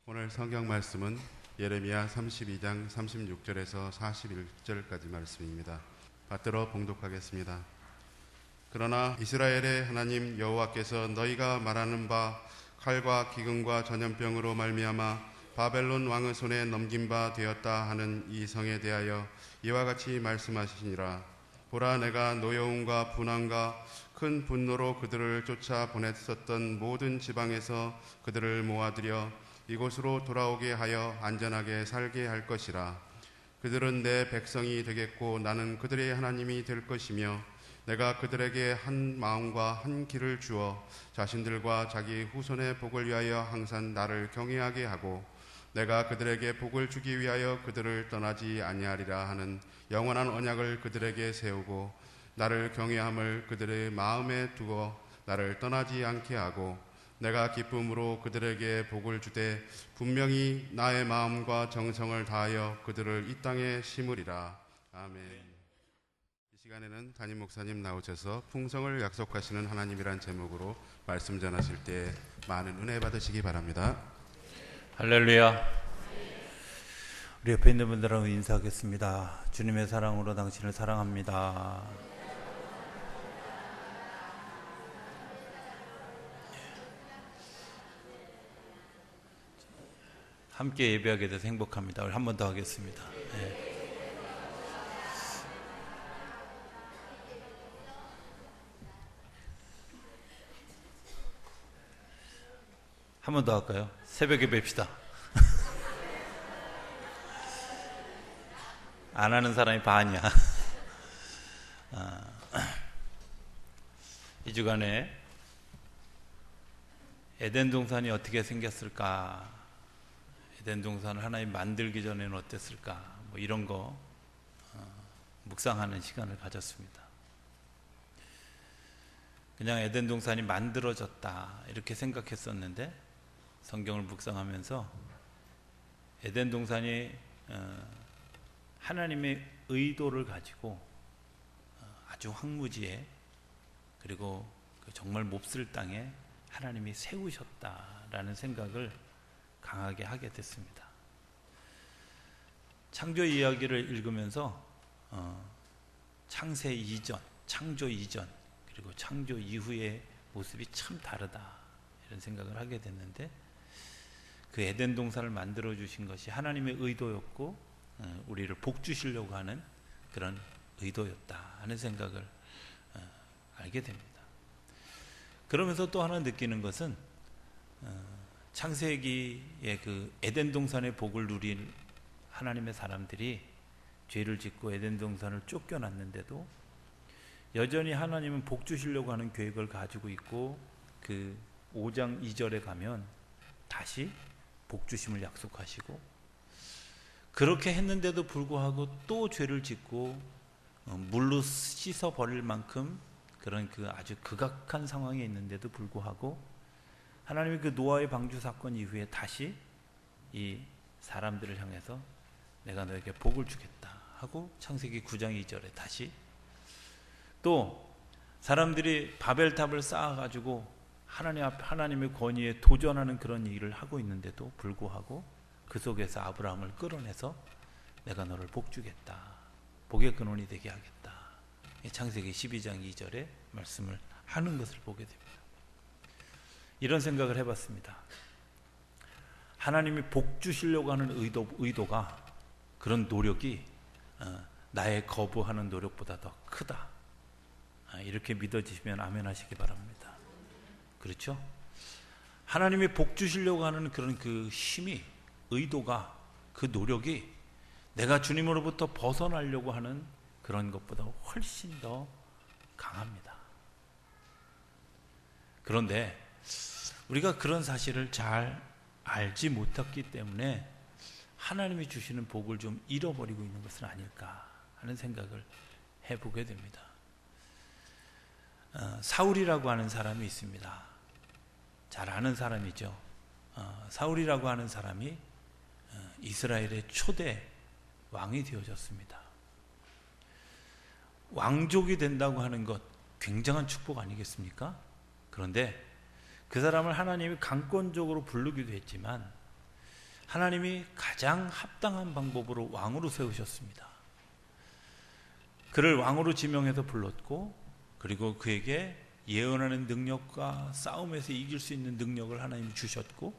오늘 성경 말씀은 예레미야 32장 36절에서 41절까지 말씀입니다. 받들어 봉독하겠습니다. 그러나 이스라엘의 하나님 여호와께서 너희가 말하는 바 칼과 기근과 전염병으로 말미암아 바벨론 왕의 손에 넘긴 바 되었다 하는 이 성에 대하여 이와 같이 말씀하시니라. 보라, 내가 노여움과 분함과 큰 분노로 그들을 쫓아 보냈었던 모든 지방에서 그들을 모아들여 이곳으로 돌아오게 하여 안전하게 살게 할 것이라. 그들은 내 백성이 되겠고 나는 그들의 하나님이 될 것이며 내가 그들에게 한 마음과 한 길을 주어 자신들과 자기 후손의 복을 위하여 항상 나를 경외하게 하고 내가 그들에게 복을 주기 위하여 그들을 떠나지 아니하리라 하는 영원한 언약을 그들에게 세우고 나를 경외함을 그들의 마음에 두어 나를 떠나지 않게 하고 내가 기쁨으로 그들에게 복을 주되 분명히 나의 마음과 정성을 다하여 그들을 이 땅에 심으리라. 아멘. 이 시간에는 담임 목사님 나오셔서 풍성을 약속하시는 하나님이란 제목으로 말씀 전하실 때 많은 은혜 받으시기 바랍니다. 할렐루야. 우리 옆에 있는 분들하고 인사하겠습니다. 주님의 사랑으로 당신을 사랑합니다. 함께 예배하게 돼서 행복합니다. 우리 한 번 더 하겠습니다. 네. 한 번 더 할까요? 새벽에 뵙시다. 안 하는 사람이 반이야. 이 주간에 에덴 동산이 어떻게 생겼을까? 에덴 동산을 하나님 만들기 전에는 어땠을까? 뭐 이런 거 묵상하는 시간을 가졌습니다. 그냥 에덴 동산이 만들어졌다 이렇게 생각했었는데 성경을 묵상하면서 에덴 동산이 하나님의 의도를 가지고 아주 황무지에 그리고 정말 몹쓸 땅에 하나님이 세우셨다라는 생각을 강하게 하게 됐습니다. 창조 이야기를 읽으면서 창세 이전, 창조 이전 그리고 창조 이후의 모습이 참 다르다 이런 생각을 하게 됐는데 그 에덴 동산을 만들어 주신 것이 하나님의 의도였고 우리를 복 주시려고 하는 그런 의도였다 하는 생각을 알게 됩니다. 그러면서 또 하나 느끼는 것은 창세기의 그 에덴 동산의 복을 누린 하나님의 사람들이 죄를 짓고 에덴 동산을 쫓겨났는데도 여전히 하나님은 복 주시려고 하는 계획을 가지고 있고 그 5장 2절에 가면 다시 복 주심을 약속하시고 그렇게 했는데도 불구하고 또 죄를 짓고 물로 씻어 버릴 만큼 그런 그 아주 극악한 상황에 있는데도 불구하고 하나님이 그 노아의 방주 사건 이후에 다시 이 사람들을 향해서 내가 너에게 복을 주겠다 하고 창세기 9장 2절에 다시 또 사람들이 바벨탑을 쌓아가지고 하나님의 권위에 도전하는 그런 일을 하고 있는데도 불구하고 그 속에서 아브라함을 끌어내서 내가 너를 복 주겠다. 복의 근원이 되게 하겠다. 창세기 12장 2절에 말씀을 하는 것을 보게 됩니다. 이런 생각을 해봤습니다. 하나님이 복 주시려고 하는 의도가 그런 노력이 나의 거부하는 노력보다 더 크다. 이렇게 믿어지시면 아멘 하시기 바랍니다. 그렇죠? 하나님이 복 주시려고 하는 그런 그 힘이 의도가 그 노력이 내가 주님으로부터 벗어나려고 하는 그런 것보다 훨씬 더 강합니다. 그런데 우리가 그런 사실을 잘 알지 못했기 때문에 하나님이 주시는 복을 좀 잃어버리고 있는 것은 아닐까 하는 생각을 해보게 됩니다. 사울이라고 하는 사람이 있습니다. 잘 아는 사람이죠. 사울이라고 하는 사람이 이스라엘의 초대 왕이 되어졌습니다. 왕족이 된다고 하는 것 굉장한 축복 아니겠습니까? 그런데 그 사람을 하나님이 강권적으로 부르기도 했지만 하나님이 가장 합당한 방법으로 왕으로 세우셨습니다. 그를 왕으로 지명해서 불렀고, 그리고 그에게 예언하는 능력과 싸움에서 이길 수 있는 능력을 하나님이 주셨고,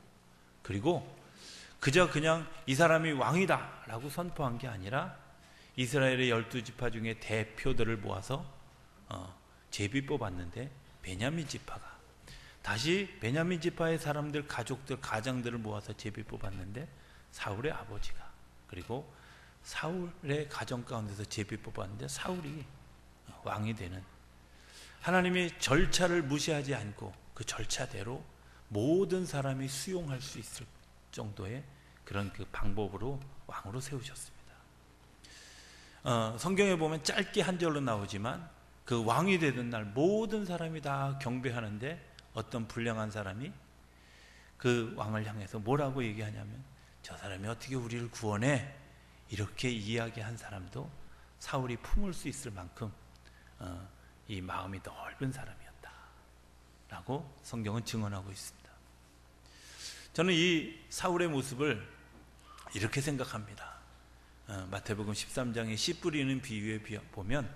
그리고 그저 그냥 이 사람이 왕이다 라고 선포한 게 아니라 이스라엘의 12지파 중에 대표들을 모아서 제비 뽑았는데, 베냐민 지파가 다시 베냐민 지파의 사람들, 가족들, 가장들을 모아서 제비 뽑았는데, 사울의 아버지가, 그리고 사울의 가정 가운데서 제비 뽑았는데 사울이 왕이 되는, 하나님이 절차를 무시하지 않고 그 절차대로 모든 사람이 수용할 수 있을 정도의 그런 그 방법으로 왕으로 세우셨습니다. 성경에 보면 짧게 한 절로 나오지만 그 왕이 되던 날 모든 사람이 다 경배하는데, 어떤 불량한 사람이 그 왕을 향해서 뭐라고 얘기하냐면, 저 사람이 어떻게 우리를 구원해? 이렇게 이야기한 사람도 사울이 품을 수 있을 만큼 이 마음이 넓은 사람이었다 라고 성경은 증언하고 있습니다. 저는 이 사울의 모습을 이렇게 생각합니다. 마태복음 13장의 씨 뿌리는 비유에 보면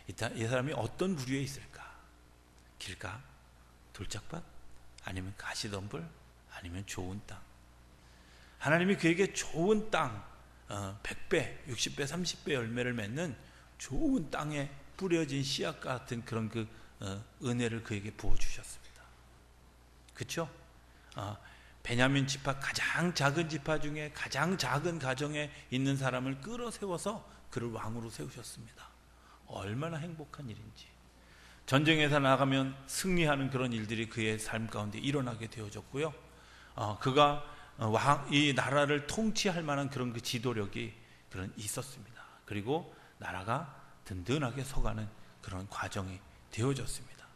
이 사람이 어떤 부류에 있을까? 길가? 돌짝밭? 아니면 가시덤불? 아니면 좋은 땅? 하나님이 그에게 좋은 땅, 100배, 60배, 30배 열매를 맺는 좋은 땅에 뿌려진 씨앗 같은 그런 그 은혜를 그에게 부어주셨습니다. 그렇죠? 베냐민 지파, 가장 작은 지파 중에 가장 작은 가정에 있는 사람을 끌어세워서 그를 왕으로 세우셨습니다. 얼마나 행복한 일인지. 전쟁에서 나가면 승리하는 그런 일들이 그의 삶 가운데 일어나게 되어졌고요. 그가 이 나라를 통치할 만한 그런 그 지도력이 있었습니다. 그리고 나라가 든든하게 서가는 그런 과정이 되어졌습니다.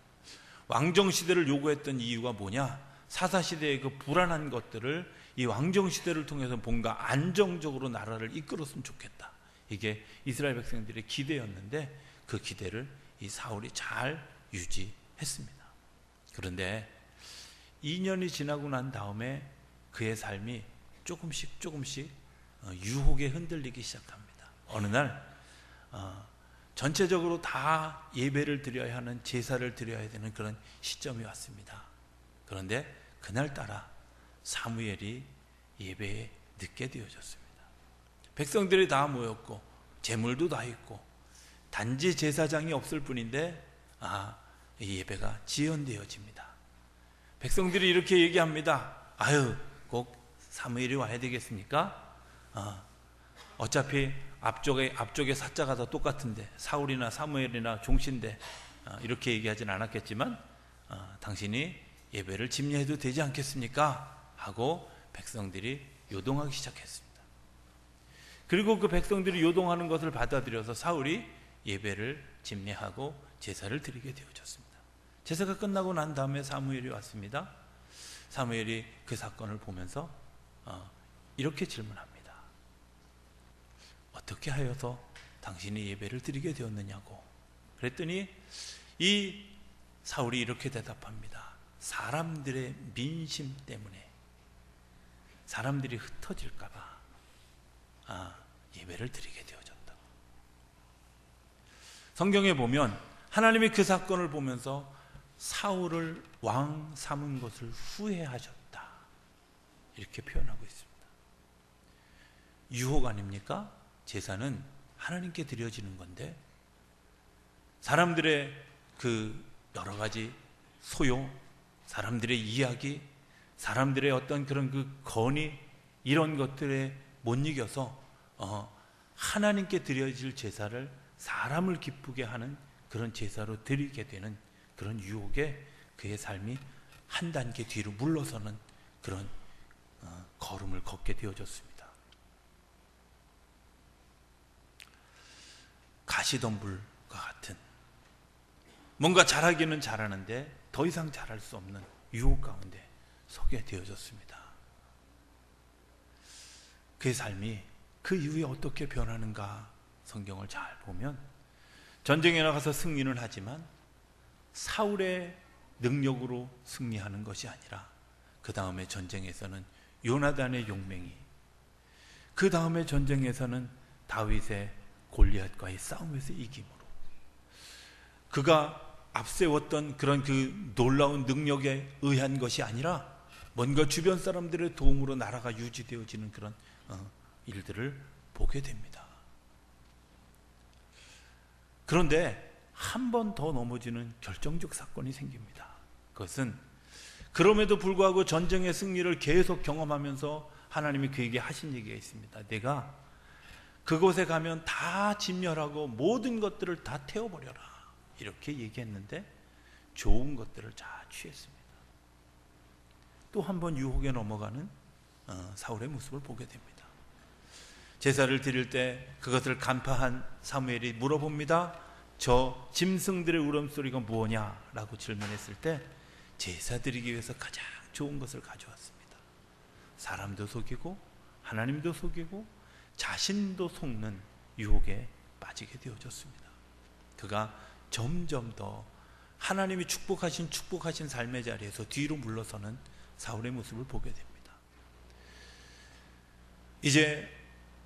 왕정시대를 요구했던 이유가 뭐냐? 사사시대의 그 불안한 것들을 이 왕정시대를 통해서 뭔가 안정적으로 나라를 이끌었으면 좋겠다. 이게 이스라엘 백성들의 기대였는데, 그 기대를 이 사울이 잘 유지했습니다. 그런데 2년이 지나고 난 다음에 그의 삶이 조금씩 유혹에 흔들리기 시작합니다. 어느 날 전체적으로 다 예배를 드려야 하는, 제사를 드려야 되는 그런 시점이 왔습니다. 그런데 그날따라 사무엘이 예배에 늦게 되어졌습니다. 백성들이 다 모였고 제물도 다 있고 단지 제사장이 없을 뿐인데 이 예배가 지연되어집니다. 백성들이 이렇게 얘기합니다. 아유, 꼭 사무엘이 와야 되겠습니까? 어차피 앞쪽에 사자가 다 똑같은데, 사울이나 사무엘이나 종신데, 이렇게 얘기하진 않았겠지만 당신이 예배를 집례해도 되지 않겠습니까? 하고 백성들이 요동하기 시작했습니다. 그리고 그 백성들이 요동하는 것을 받아들여서 사울이 예배를 집례하고 제사를 드리게 되어졌습니다. 제사가 끝나고 난 다음에 사무엘이 왔습니다. 사무엘이 그 사건을 보면서 이렇게 질문합니다. 어떻게 하여서 당신이 예배를 드리게 되었느냐고. 그랬더니 이 사울이 이렇게 대답합니다. 사람들의 민심 때문에, 사람들이 흩어질까 봐 예배를 드리게 되어졌다고. 성경에 보면 하나님이 그 사건을 보면서 사울을 왕 삼은 것을 후회하셨다, 이렇게 표현하고 있습니다. 유혹 아닙니까? 제사는 하나님께 드려지는 건데, 사람들의 그 여러 가지 소용, 사람들의 이야기, 사람들의 어떤 그런 그 건의, 이런 것들에 못 이겨서 하나님께 드려질 제사를 사람을 기쁘게 하는 그런 제사로 드리게 되는 그런 유혹에 그의 삶이 한 단계 뒤로 물러서는 그런 걸음을 걷게 되어졌습니다. 가시덤불과 같은, 뭔가 잘하기는 잘하는데 더 이상 잘할 수 없는 유혹 가운데 서게 되어졌습니다. 그의 삶이 그 이후에 어떻게 변하는가 성경을 잘 보면, 전쟁에 나가서 승리는 하지만 사울의 능력으로 승리하는 것이 아니라 그 다음에 전쟁에서는 요나단의 용맹이, 그 다음에 전쟁에서는 다윗의 골리앗과의 싸움에서 이김으로 그가 앞세웠던 그런 그 놀라운 능력에 의한 것이 아니라 뭔가 주변 사람들의 도움으로 나라가 유지되어지는 그런 일들을 보게 됩니다. 그런데 한 번 더 넘어지는 결정적 사건이 생깁니다. 그것은 그럼에도 불구하고 전쟁의 승리를 계속 경험하면서 하나님이 그에게 하신 얘기가 있습니다. 내가 그곳에 가면 다 진멸하고 모든 것들을 다 태워버려라, 이렇게 얘기했는데 좋은 것들을 다 취했습니다. 또 한 번 유혹에 넘어가는 사울의 모습을 보게 됩니다. 제사를 드릴 때 그것을 간파한 사무엘이 물어봅니다. 저 짐승들의 울음소리가 무엇냐? 라고 질문했을 때 제사 드리기 위해서 가장 좋은 것을 가져왔습니다. 사람도 속이고 하나님도 속이고 자신도 속는 유혹에 빠지게 되어졌습니다. 그가 점점 더 하나님이 축복하신 삶의 자리에서 뒤로 물러서는 사울의 모습을 보게 됩니다. 이제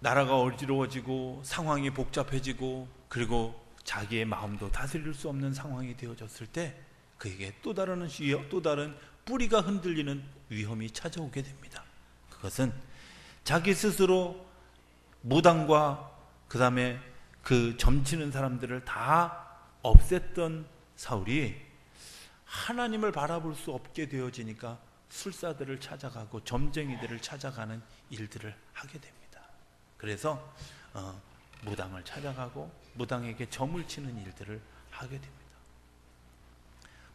나라가 어지러워지고 상황이 복잡해지고 그리고 자기의 마음도 다스릴 수 없는 상황이 되어졌을 때 그에게 또 다른 뿌리가 흔들리는 위험이 찾아오게 됩니다. 그것은 자기 스스로 무당과 그 다음에 그 점치는 사람들을 다 없앴던 사울이 하나님을 바라볼 수 없게 되어지니까 술사들을 찾아가고 점쟁이들을 찾아가는 일들을 하게 됩니다. 그래서 무당을 찾아가고 무당에게 점을 치는 일들을 하게 됩니다.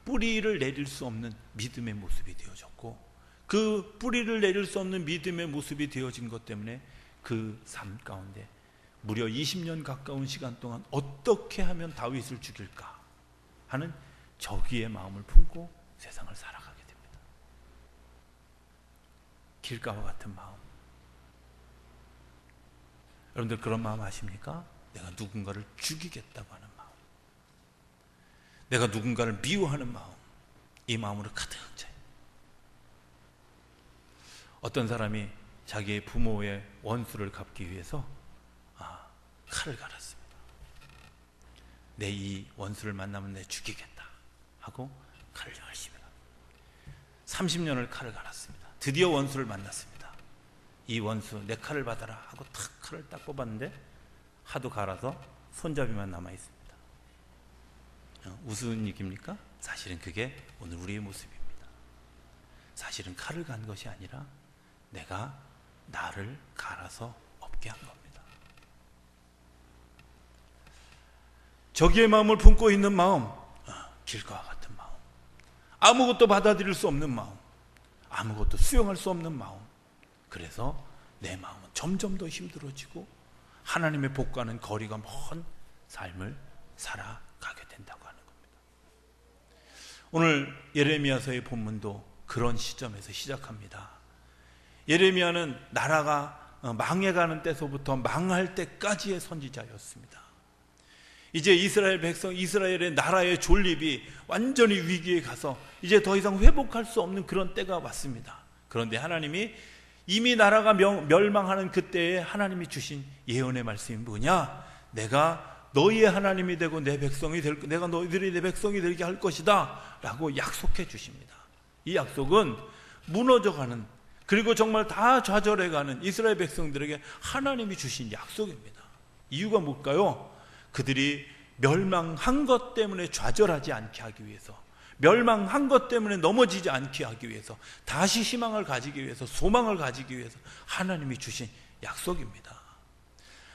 뿌리를 내릴 수 없는 믿음의 모습이 되어졌고 그 뿌리를 내릴 수 없는 믿음의 모습이 되어진 것 때문에 그 삶 가운데 무려 20년 가까운 시간 동안 어떻게 하면 다윗을 죽일까 하는 저기의 마음을 품고 세상을 살아가게 됩니다. 길가와 같은 마음. 여러분들 그런 마음 아십니까? 내가 누군가를 죽이겠다고 하는 마음, 내가 누군가를 미워하는 마음, 이 마음으로 가득 차요. 어떤 사람이 자기의 부모의 원수를 갚기 위해서 칼을 갈았습니다. 내 이 원수를 만나면 내 죽이겠다 하고 칼을 열심히 30년을 칼을 갈았습니다. 드디어 원수를 만났습니다. 이 원수 내 칼을 받아라 하고 탁 칼을 딱 뽑았는데 하도 갈아서 손잡이만 남아 있습니다. 우스운 얘기입니까? 사실은 그게 오늘 우리의 모습입니다. 사실은 칼을 간 것이 아니라 내가 나를 갈아서 없게 한 겁니다. 저기의 마음을 품고 있는 마음, 길과 같은 마음, 아무것도 받아들일 수 없는 마음, 아무것도 수용할 수 없는 마음. 그래서 내 마음은 점점 더 힘들어지고 하나님의 복과는 거리가 먼 삶을 살아가게 된다고 하는 겁니다. 오늘 예레미야서의 본문도 그런 시점에서 시작합니다. 예레미야는 나라가 망해가는 때서부터 망할 때까지의 선지자였습니다. 이제 이스라엘 백성, 이스라엘의 나라의 존립이 완전히 위기에 가서 이제 더 이상 회복할 수 없는 그런 때가 왔습니다. 그런데 하나님이 이미 나라가 멸망하는 그때에 하나님이 주신 예언의 말씀이 뭐냐? 내가 너희의 하나님이 되고 내 백성이 내가 너희들이 내 백성이 되게 할 것이다 라고 약속해 주십니다. 이 약속은 무너져가는, 그리고 정말 다 좌절해가는 이스라엘 백성들에게 하나님이 주신 약속입니다. 이유가 뭘까요? 그들이 멸망한 것 때문에 좌절하지 않게 하기 위해서, 멸망한 것 때문에 넘어지지 않게 하기 위해서, 다시 희망을 가지기 위해서, 소망을 가지기 위해서 하나님이 주신 약속입니다.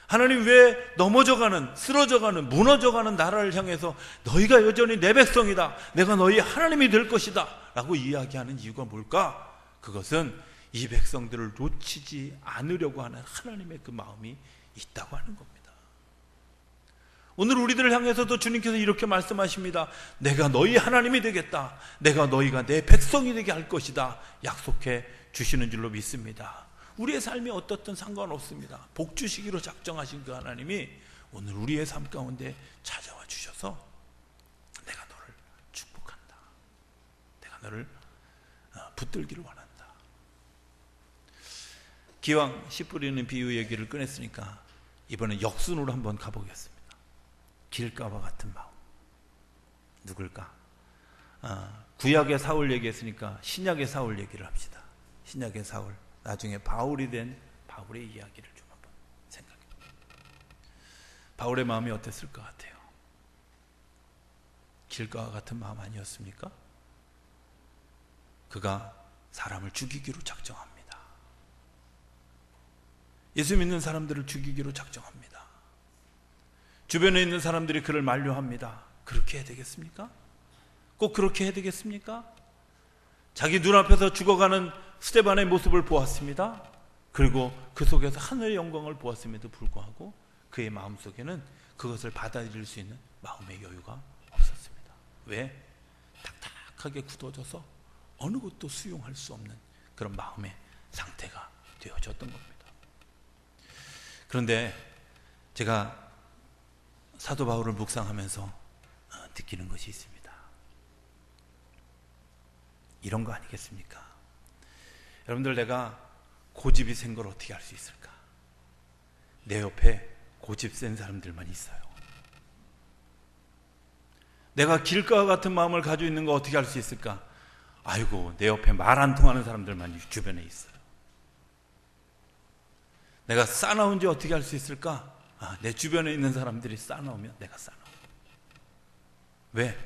하나님 왜 넘어져가는, 쓰러져가는, 무너져가는 나라를 향해서 너희가 여전히 내 백성이다, 내가 너희 하나님이 될 것이다 라고 이야기하는 이유가 뭘까? 그것은 이 백성들을 놓치지 않으려고 하는 하나님의 그 마음이 있다고 하는 겁니다. 오늘 우리들을 향해서도 주님께서 이렇게 말씀하십니다. 내가 너희 하나님이 되겠다, 내가 너희가 내 백성이 되게 할 것이다 약속해 주시는 줄로 믿습니다. 우리의 삶이 어떻든 상관없습니다. 복 주시기로 작정하신 그 하나님이 오늘 우리의 삶 가운데 찾아와 주셔서 내가 너를 축복한다, 내가 너를 붙들기를 원한다. 기왕 씨 뿌리는 비유 얘기를 꺼냈으니까 이번엔 역순으로 한번 가보겠습니다. 길가와 같은 마음. 누굴까? 구약의 사울 얘기했으니까 신약의 사울 얘기를 합시다. 신약의 사울, 나중에 바울이 된 바울의 이야기를 좀 한번 생각해 봅니다. 바울의 마음이 어땠을 것 같아요? 길가와 같은 마음 아니었습니까? 그가 사람을 죽이기로 작정합니다. 예수 믿는 사람들을 죽이기로 작정합니다. 주변에 있는 사람들이 그를 만류합니다. 그렇게 해야 되겠습니까? 꼭 그렇게 해야 되겠습니까? 자기 눈앞에서 죽어가는 스데반의 모습을 보았습니다. 그리고 그 속에서 하늘의 영광을 보았음에도 불구하고 그의 마음속에는 그것을 받아들일 수 있는 마음의 여유가 없었습니다. 왜? 딱딱하게 굳어져서 어느 것도 수용할 수 없는 그런 마음의 상태가 되어졌던 겁니다. 그런데 제가 사도 바울을 묵상하면서 느끼는 것이 있습니다. 이런 거 아니겠습니까? 여러분들, 내가 고집이 센 걸 어떻게 알 수 있을까? 내 옆에 고집 센 사람들만 있어요. 내가 길가와 같은 마음을 가지고 있는 거 어떻게 알 수 있을까? 아이고, 내 옆에 말 안 통하는 사람들만 주변에 있어요. 내가 싸나운지 어떻게 알 수 있을까? 내 주변에 있는 사람들이 싸나우면 내가 싸나워. 왜?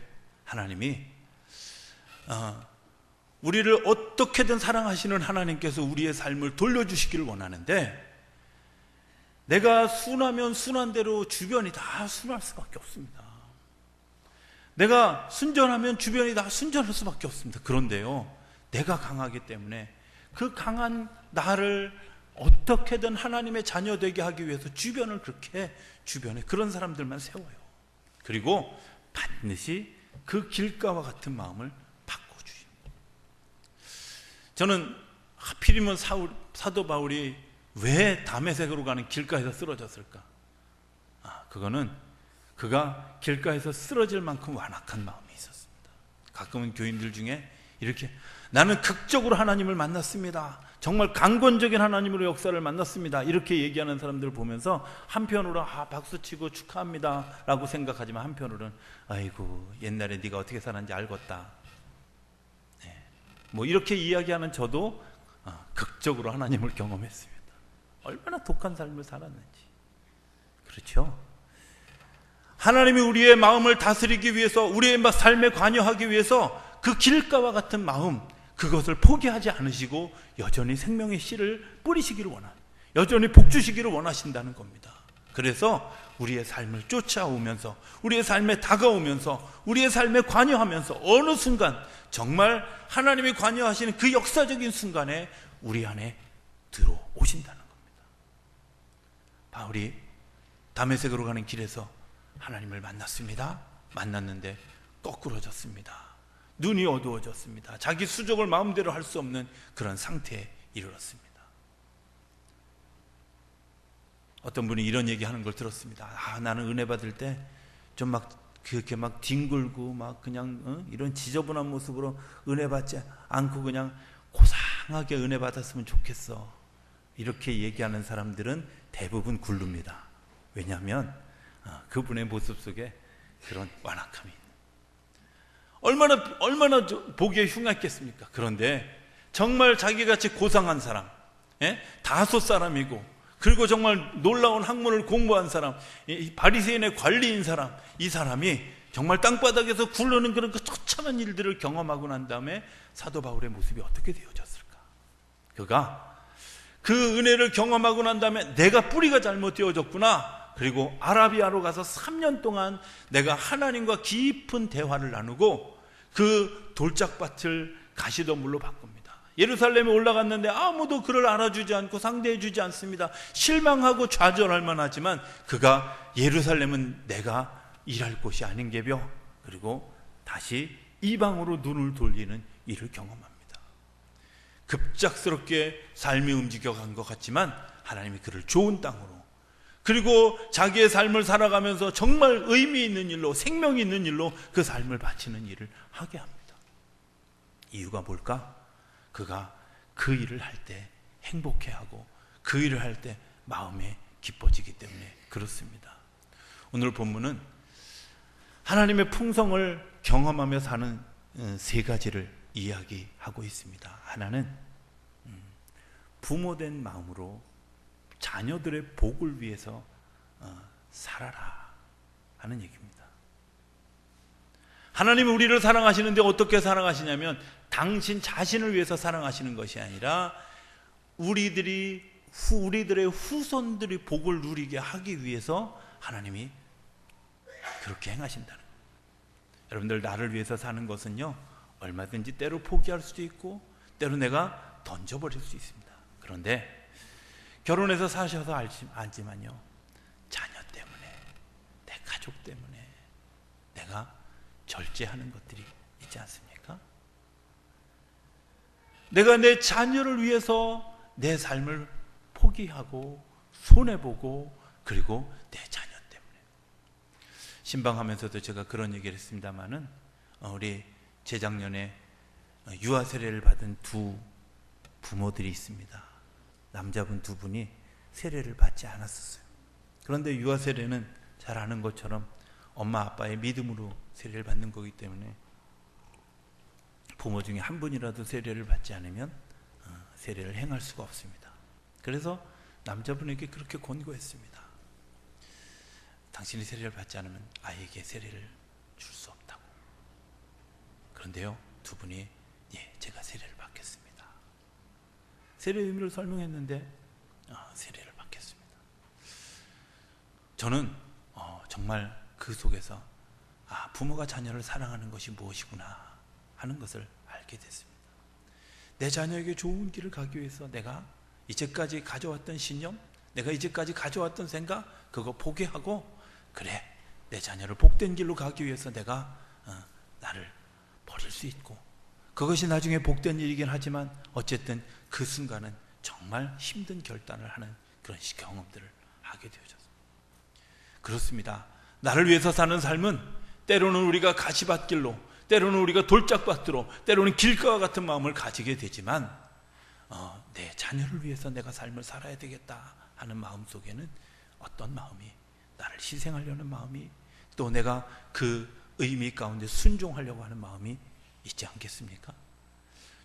하나님이 우리를 어떻게든 사랑하시는 하나님께서 우리의 삶을 돌려주시기를 원하는데, 내가 순하면 순한 대로 주변이 다 순할 수밖에 없습니다. 내가 순전하면 주변이 다 순전할 수밖에 없습니다. 그런데요, 내가 강하기 때문에 그 강한 나를 어떻게든 하나님의 자녀 되게 하기 위해서 주변을 그렇게, 주변에 그런 사람들만 세워요. 그리고 반드시 그 길가와 같은 마음을 바꿔주십니다. 저는 하필이면 사도 바울이 왜 다메섹으로 가는 길가에서 쓰러졌을까? 그거는 그가 길가에서 쓰러질 만큼 완악한 마음이 있었습니다. 가끔은 교인들 중에 이렇게, 나는 극적으로 하나님을 만났습니다, 정말 강권적인 하나님으로 역사를 만났습니다, 이렇게 얘기하는 사람들을 보면서 한편으로 박수치고 축하합니다 라고 생각하지만, 한편으로는 아이고, 옛날에 네가 어떻게 살았는지 알겠다, 뭐 이렇게 이야기하는 저도 극적으로 하나님을 경험했습니다. 얼마나 독한 삶을 살았는지. 그렇죠? 하나님이 우리의 마음을 다스리기 위해서, 우리의 삶에 관여하기 위해서 그 길가와 같은 마음, 그것을 포기하지 않으시고 여전히 생명의 씨를 뿌리시기를 여전히 복주시기를 원하신다는 겁니다. 그래서 우리의 삶을 쫓아오면서, 우리의 삶에 다가오면서, 우리의 삶에 관여하면서 어느 순간 정말 하나님이 관여하시는 그 역사적인 순간에 우리 안에 들어오신다는 겁니다. 바울이 다메섹으로 가는 길에서 하나님을 만났습니다. 만났는데 거꾸러졌습니다. 눈이 어두워졌습니다. 자기 수족을 마음대로 할 수 없는 그런 상태에 이르렀습니다. 어떤 분이 이런 얘기하는 걸 들었습니다. 나는 은혜 받을 때 좀 그렇게 뒹굴고 그냥 이런 지저분한 모습으로 은혜 받지 않고 그냥 고상하게 은혜 받았으면 좋겠어. 이렇게 얘기하는 사람들은 대부분 굴릅니다. 왜냐하면 그분의 모습 속에 그런 완악함이 얼마나 보기에 흉했겠습니까? 그런데 정말 자기같이 고상한 사람, 다소 사람이고, 그리고 정말 놀라운 학문을 공부한 사람, 바리새인의 관리인 사람, 이 사람이 정말 땅바닥에서 굴르는 그런 그 처참한 일들을 경험하고 난 다음에 사도 바울의 모습이 어떻게 되어졌을까? 그가 그 은혜를 경험하고 난 다음에 내가 뿌리가 잘못 되어졌구나, 그리고 아라비아로 가서 3년 동안 내가 하나님과 깊은 대화를 나누고 그 돌짝밭을 가시덤불로 바꿉니다. 예루살렘에 올라갔는데 아무도 그를 알아주지 않고 상대해주지 않습니다. 실망하고 좌절할 만하지만 그가 예루살렘은 내가 일할 곳이 아닌 게벼, 그리고 다시 이방으로 눈을 돌리는 일을 경험합니다. 급작스럽게 삶이 움직여간 것 같지만 하나님이 그를 좋은 땅으로, 그리고 자기의 삶을 살아가면서 정말 의미 있는 일로, 생명이 있는 일로 그 삶을 바치는 일을 하게 합니다. 이유가 뭘까? 그가 그 일을 할 때 행복해하고 그 일을 할 때 마음에 기뻐지기 때문에 그렇습니다. 오늘 본문은 하나님의 풍성을 경험하며 사는 세 가지를 이야기하고 있습니다. 하나는 부모된 마음으로 자녀들의 복을 위해서 살아라 하는 얘기입니다. 하나님은 우리를 사랑하시는데 어떻게 사랑하시냐면 당신 자신을 위해서 사랑하시는 것이 아니라 우리들의 후손들이 복을 누리게 하기 위해서 하나님이 그렇게 행하신다는 거예요. 여러분들, 나를 위해서 사는 것은요, 얼마든지 때로 포기할 수도 있고 때로 내가 던져버릴 수 있습니다. 그런데 결혼해서 사셔서 알지만요, 자녀 때문에, 내 가족 때문에 내가 절제하는 것들이 있지 않습니까? 내가 내 자녀를 위해서 내 삶을 포기하고 손해보고, 그리고 내 자녀 때문에. 신방하면서도 제가 그런 얘기를 했습니다마는 우리 재작년에 유아 세례를 받은 두 부모들이 있습니다. 남자분 두 분이 세례를 받지 않았었어요. 그런데 유아 세례는 잘 아는 것처럼 엄마 아빠의 믿음으로 세례를 받는 거기 때문에 부모 중에 한 분이라도 세례를 받지 않으면 세례를 행할 수가 없습니다. 그래서 남자분에게 그렇게 권고했습니다. 당신이 세례를 받지 않으면 아이에게 세례를 줄 수 없다고. 그런데요, 두 분이 제가 세례를 받겠습니다. 세례 의미를 설명했는데 세례를 받겠습니다. 저는 정말 그 속에서 부모가 자녀를 사랑하는 것이 무엇이구나 하는 것을 알게 됐습니다. 내 자녀에게 좋은 길을 가기 위해서 내가 이제까지 가져왔던 신념, 내가 이제까지 가져왔던 생각, 그거 포기하고, 그래, 내 자녀를 복된 길로 가기 위해서 내가 나를 버릴 수 있고, 그것이 나중에 복된 일이긴 하지만 어쨌든 그 순간은 정말 힘든 결단을 하는 그런 경험들을 하게 되어졌습니다. 그렇습니다. 나를 위해서 사는 삶은 때로는 우리가 가시밭길로, 때로는 우리가 돌짝밭으로, 때로는 길가와 같은 마음을 가지게 되지만 내 자녀를 위해서 내가 삶을 살아야 되겠다 하는 마음 속에는 어떤 마음이, 나를 희생하려는 마음이, 또 내가 그 의미 가운데 순종하려고 하는 마음이 있지 않겠습니까?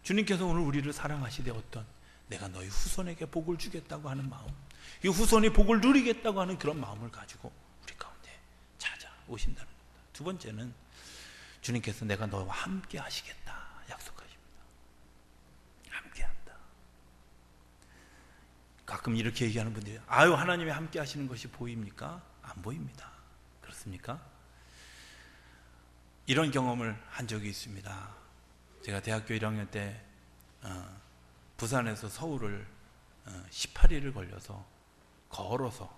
주님께서 오늘 우리를 사랑하시되 어떤, 내가 너희 후손에게 복을 주겠다고 하는 마음, 이 후손이 복을 누리겠다고 하는 그런 마음을 가지고 우리 가운데 찾아오신다는 겁니다. 두 번째는 주님께서 내가 너와 함께 하시겠다 약속하십니다. 함께한다. 가끔 이렇게 얘기하는 분들이, 하나님이 함께 하시는 것이 보입니까? 안 보입니다. 그렇습니까? 이런 경험을 한 적이 있습니다. 제가 대학교 1학년 때 부산에서 서울을 18일을 걸려서 걸어서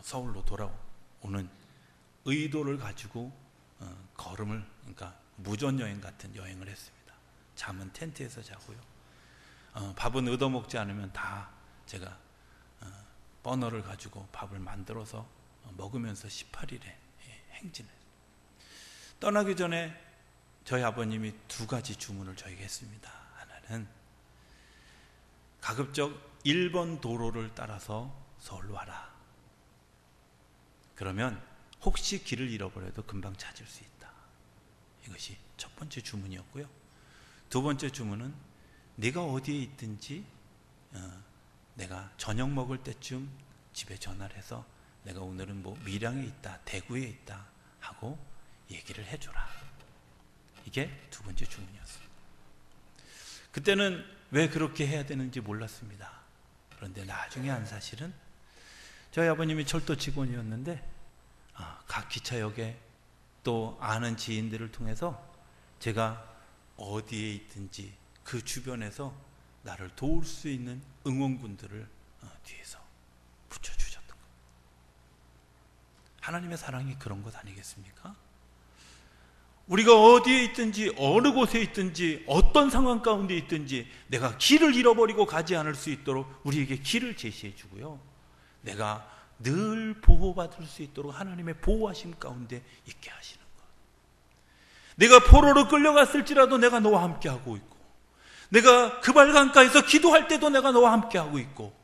서울로 돌아오는 의도를 가지고 걸음을, 그러니까 무전여행 같은 여행을 했습니다. 잠은 텐트에서 자고요. 밥은 얻어먹지 않으면 다 제가 버너를 가지고 밥을 만들어서 먹으면서 18일에 행진했습니다. 떠나기 전에 저희 아버님이 두 가지 주문을 저에게 했습니다. 하나는 가급적 1번 도로를 따라서 서울로 와라. 그러면 혹시 길을 잃어버려도 금방 찾을 수 있다. 이것이 첫 번째 주문이었고요. 두 번째 주문은 네가 어디에 있든지 내가 저녁 먹을 때쯤 집에 전화를 해서 내가 오늘은 밀양에 있다, 대구에 있다 하고 얘기를 해줘라. 이게 두 번째 주문이었습니다. 그때는 왜 그렇게 해야 되는지 몰랐습니다. 그런데 나중에 한 사실은 저희 아버님이 철도 직원이었는데 각 기차역에 또 아는 지인들을 통해서 제가 어디에 있든지 그 주변에서 나를 도울 수 있는 응원군들을 뒤에서 붙여주셨던 겁니다. 하나님의 사랑이 그런 것 아니겠습니까? 우리가 어디에 있든지 어느 곳에 있든지 어떤 상황 가운데 있든지 내가 길을 잃어버리고 가지 않을 수 있도록 우리에게 길을 제시해 주고요, 내가 늘 보호받을 수 있도록 하나님의 보호하심 가운데 있게 하시는 것. 내가 포로로 끌려갔을지라도 내가 너와 함께하고 있고, 내가 그 발강가에서 기도할 때도 내가 너와 함께하고 있고,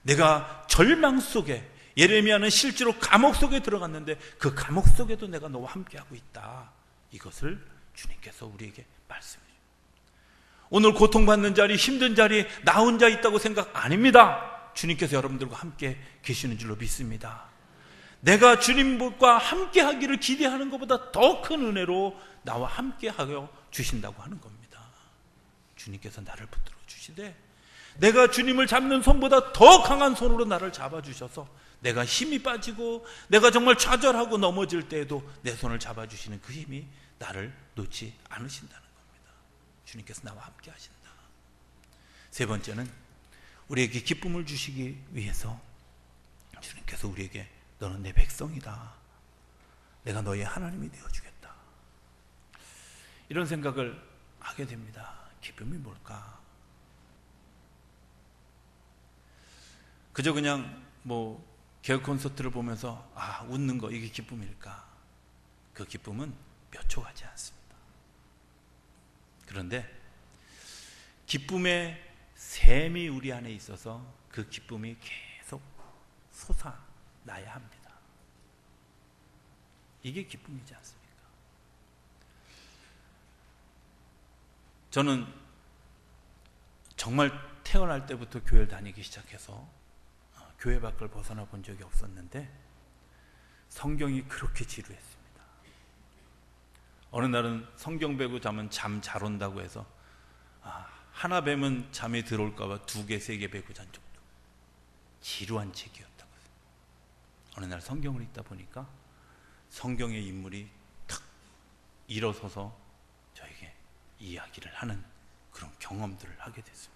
내가 절망 속에, 예레미야는 실제로 감옥 속에 들어갔는데 그 감옥 속에도 내가 너와 함께하고 있다. 이것을 주님께서 우리에게 말씀해 주십니다. 오늘 고통받는 자리, 힘든 자리, 나 혼자 있다고 생각 아닙니다. 주님께서 여러분들과 함께 계시는 줄로 믿습니다. 내가 주님과 함께 하기를 기대하는 것보다 더 큰 은혜로 나와 함께 하여 주신다고 하는 겁니다. 주님께서 나를 붙들어 주시되 내가 주님을 잡는 손보다 더 강한 손으로 나를 잡아주셔서 내가 힘이 빠지고 내가 정말 좌절하고 넘어질 때에도 내 손을 잡아주시는 그 힘이 나를 놓지 않으신다는 겁니다. 주님께서 나와 함께 하신다. 세 번째는 우리에게 기쁨을 주시기 위해서 주님께서 우리에게 너는 내 백성이다. 내가 너의 하나님이 되어주겠다. 이런 생각을 하게 됩니다. 기쁨이 뭘까? 그저 그냥 개그 콘서트를 보면서 웃는 거 이게 기쁨일까? 그 기쁨은 몇 초 가지 않습니다. 그런데 기쁨의 샘이 우리 안에 있어서 그 기쁨이 계속 솟아나야 합니다. 이게 기쁨이지 않습니까? 저는 정말 태어날 때부터 교회를 다니기 시작해서 교회 밖을 벗어나 본 적이 없었는데 성경이 그렇게 지루했습니다. 어느 날은 성경 베고 자면 잠 잘 온다고 해서 하나 베면 잠이 들어올까 봐 2개, 3개 베고 잔 적도 지루한 책이었다고. 어느 날 성경을 읽다 보니까 성경의 인물이 탁 일어서서 저에게 이야기를 하는 그런 경험들을 하게 됐습니다.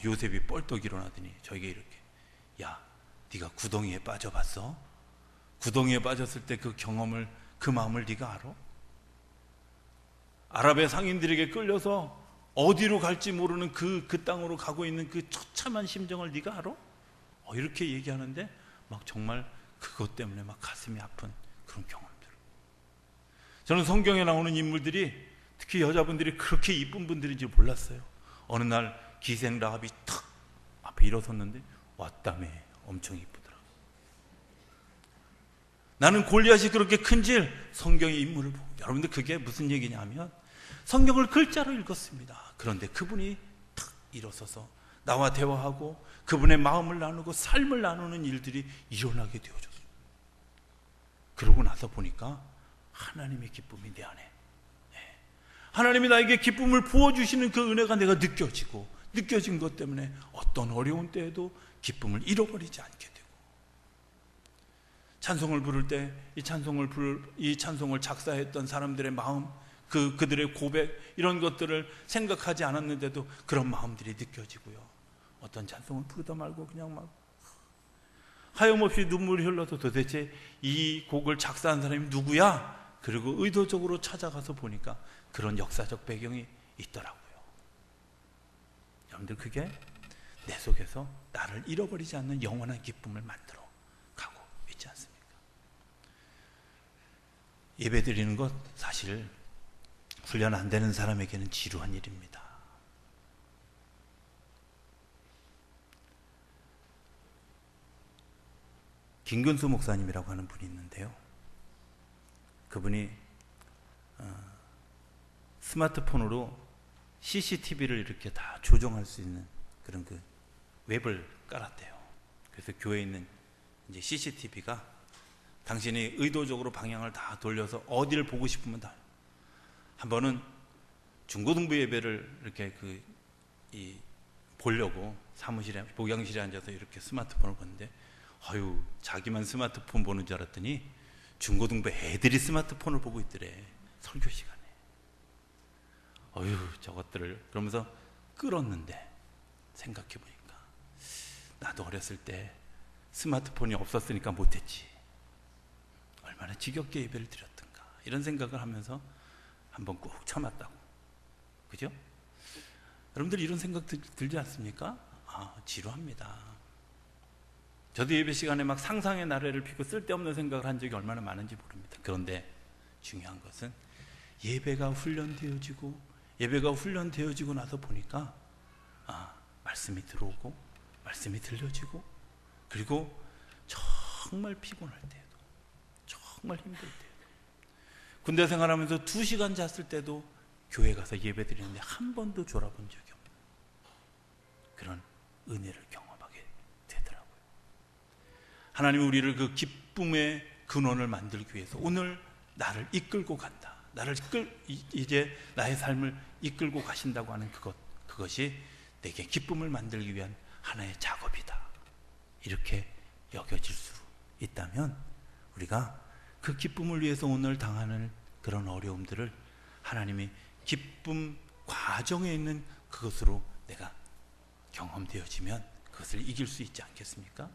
요셉이 뻘떡 일어나더니 저에게 이렇게, 야, 네가 구덩이에 빠져봤어? 구덩이에 빠졌을 때 그 경험을, 그 마음을 네가 알아? 아랍의 상인들에게 끌려서 어디로 갈지 모르는 그 땅으로 가고 있는 그 처참한 심정을 네가 알아? 이렇게 얘기하는데 막 정말 그것 때문에 막 가슴이 아픈 그런 경험들. 저는 성경에 나오는 인물들이, 특히 여자분들이 그렇게 이쁜 분들인지 몰랐어요. 어느 날 기생 라합이 탁 앞에 일어섰는데 왔다며 엄청 이쁘더라고요. 나는 골리앗이 그렇게 큰질 성경의 인물을 보고, 여러분들 그게 무슨 얘기냐면 성경을 글자로 읽었습니다. 그런데 그분이 탁 일어서서 나와 대화하고 그분의 마음을 나누고 삶을 나누는 일들이 일어나게 되어졌어요. 그러고 나서 보니까 하나님의 기쁨이 내 안에, 하나님이 나에게 기쁨을 부어주시는 그 은혜가 내가 느껴진 것 때문에 어떤 어려운 때에도 기쁨을 잃어버리지 않게 되고, 찬송을 부를 때 이 찬송을 작사했던 사람들의 마음, 그들의 고백, 이런 것들을 생각하지 않았는데도 그런 마음들이 느껴지고요. 어떤 찬송을 부르다 말고 그냥 막 하염없이 눈물이 흘러서 도대체 이 곡을 작사한 사람이 누구야? 그리고 의도적으로 찾아가서 보니까 그런 역사적 배경이 있더라고요. 여러분들, 그게 내 속에서 나를 잃어버리지 않는 영원한 기쁨을 만들어 가고 있지 않습니까? 예배 드리는 것 사실 훈련 안 되는 사람에게는 지루한 일입니다. 김근수 목사님이라고 하는 분이 있는데요. 그분이 스마트폰으로 CCTV를 이렇게 다 조정할 수 있는 그런 그 웹을 깔았대요. 그래서 교회에 있는 이제 CCTV가 당신이 의도적으로 방향을 다 돌려서 어디를 보고 싶으면 다. 한 번은 중고등부 예배를 이렇게 보려고 사무실에, 목양실에 앉아서 이렇게 스마트폰을 보는데, 자기만 스마트폰 보는 줄 알았더니 중고등부 애들이 스마트폰을 보고 있더래, 설교 시간에. 저것들을, 그러면서 끌었는데, 생각해보니까 나도 어렸을 때 스마트폰이 없었으니까 못했지, 얼마나 지겹게 예배를 드렸던가, 이런 생각을 하면서 한번 꾹 참았다고. 그죠? 여러분들 이런 생각 들지 않습니까? 지루합니다. 저도 예배 시간에 막 상상의 나래를 피고 쓸데없는 생각을 한 적이 얼마나 많은지 모릅니다. 그런데 중요한 것은 예배가 훈련되어지고 나서 보니까 말씀이 들어오고 말씀이 들려지고, 그리고 정말 피곤할 때에도, 정말 힘들 때에도, 군대 생활하면서 2시간 잤을 때도 교회 가서 예배 드리는데 한 번도 졸아본 적이 없는 그런 은혜를 경험하게 되더라고요. 하나님은 우리를 그 기쁨의 근원을 만들기 위해서 오늘 나를 이끌고 간다, 이제 나의 삶을 이끌고 가신다고 하는 그것이 내게 기쁨을 만들기 위한 하나의 작업이다, 이렇게 여겨질 수 있다면 우리가 그 기쁨을 위해서 오늘 당하는 그런 어려움들을 하나님이 기쁨 과정에 있는 그것으로 내가 경험되어지면 그것을 이길 수 있지 않겠습니까?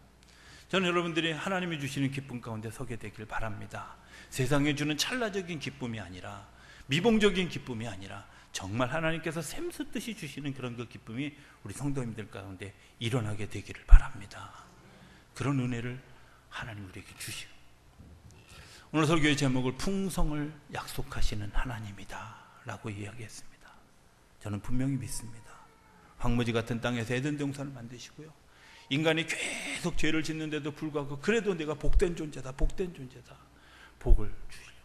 저는 여러분들이 하나님이 주시는 기쁨 가운데 서게 되길 바랍니다. 세상에 주는 찰나적인 기쁨이 아니라, 미봉적인 기쁨이 아니라 정말 하나님께서 샘솟듯이 주시는 그런 그 기쁨이 우리 성도님들 가운데 일어나게 되기를 바랍니다. 그런 은혜를 하나님 우리에게 주시오. 오늘 설교의 제목을 풍성을 약속하시는 하나님이다 라고 이야기했습니다. 저는 분명히 믿습니다. 황무지 같은 땅에서 에덴 동산을 만드시고요, 인간이 계속 죄를 짓는데도 불구하고 그래도 내가 복된 존재다, 복된 존재다, 복을 주시려고.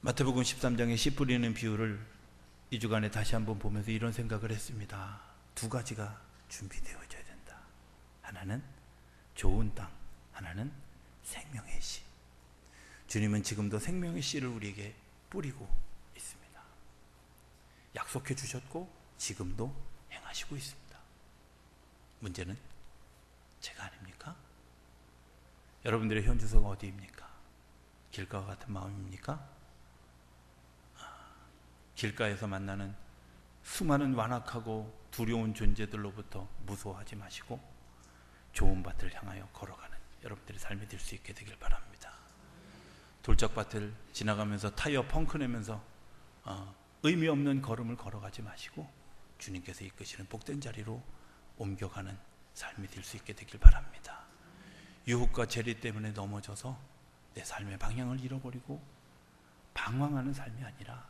마태복음 13장의 씨 뿌리는 비유를 이 주간에 다시 한번 보면서 이런 생각을 했습니다. 2가지가 준비되어져야 된다. 하나는 좋은 땅, 하나는 생명의 씨. 주님은 지금도 생명의 씨를 우리에게 뿌리고 있습니다. 약속해 주셨고 지금도 행하시고 있습니다. 문제는 제가 아닙니까? 여러분들의 현주소가 어디입니까? 길가와 같은 마음입니까? 길가에서 만나는 수많은 완악하고 두려운 존재들로부터 무서워하지 마시고 좋은 밭을 향하여 걸어가는 여러분들의 삶이 될 수 있게 되길 바랍니다. 돌짝밭을 지나가면서 타이어 펑크 내면서 의미 없는 걸음을 걸어가지 마시고 주님께서 이끄시는 복된 자리로 옮겨가는 삶이 될 수 있게 되길 바랍니다. 유혹과 재리 때문에 넘어져서 내 삶의 방향을 잃어버리고 방황하는 삶이 아니라,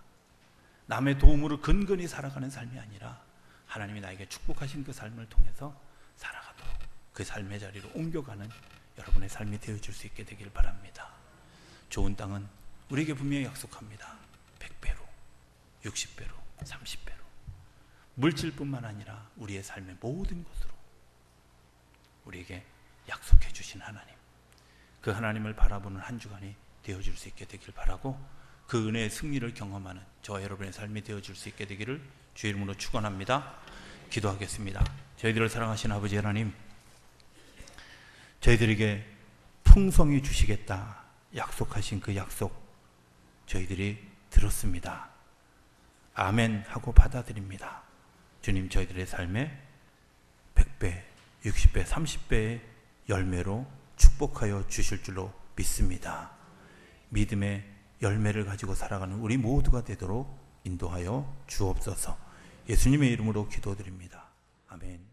남의 도움으로 근근히 살아가는 삶이 아니라 하나님이 나에게 축복하신 그 삶을 통해서 살아가도록 그 삶의 자리로 옮겨가는 여러분의 삶이 되어질 수 있게 되길 바랍니다. 좋은 땅은 우리에게 분명히 약속합니다. 100배로, 60배로, 30배로. 물질뿐만 아니라 우리의 삶의 모든 것으로 우리에게 약속해 주신 하나님, 그 하나님을 바라보는 한 주간이 되어질 수 있게 되길 바라고, 그 은혜의 승리를 경험하는 저와 여러분의 삶이 되어질 수 있게 되기를 주의 이름으로 축원합니다. 기도하겠습니다. 저희들을 사랑하신 아버지 하나님, 저희들에게 풍성히 주시겠다 약속하신 그 약속 저희들이 들었습니다. 아멘 하고 받아들입니다. 주님, 저희들의 삶에 100배, 60배, 30배의 열매로 축복하여 주실 줄로 믿습니다. 믿음의 열매를 가지고 살아가는 우리 모두가 되도록 인도하여 주옵소서. 예수님의 이름으로 기도드립니다. 아멘.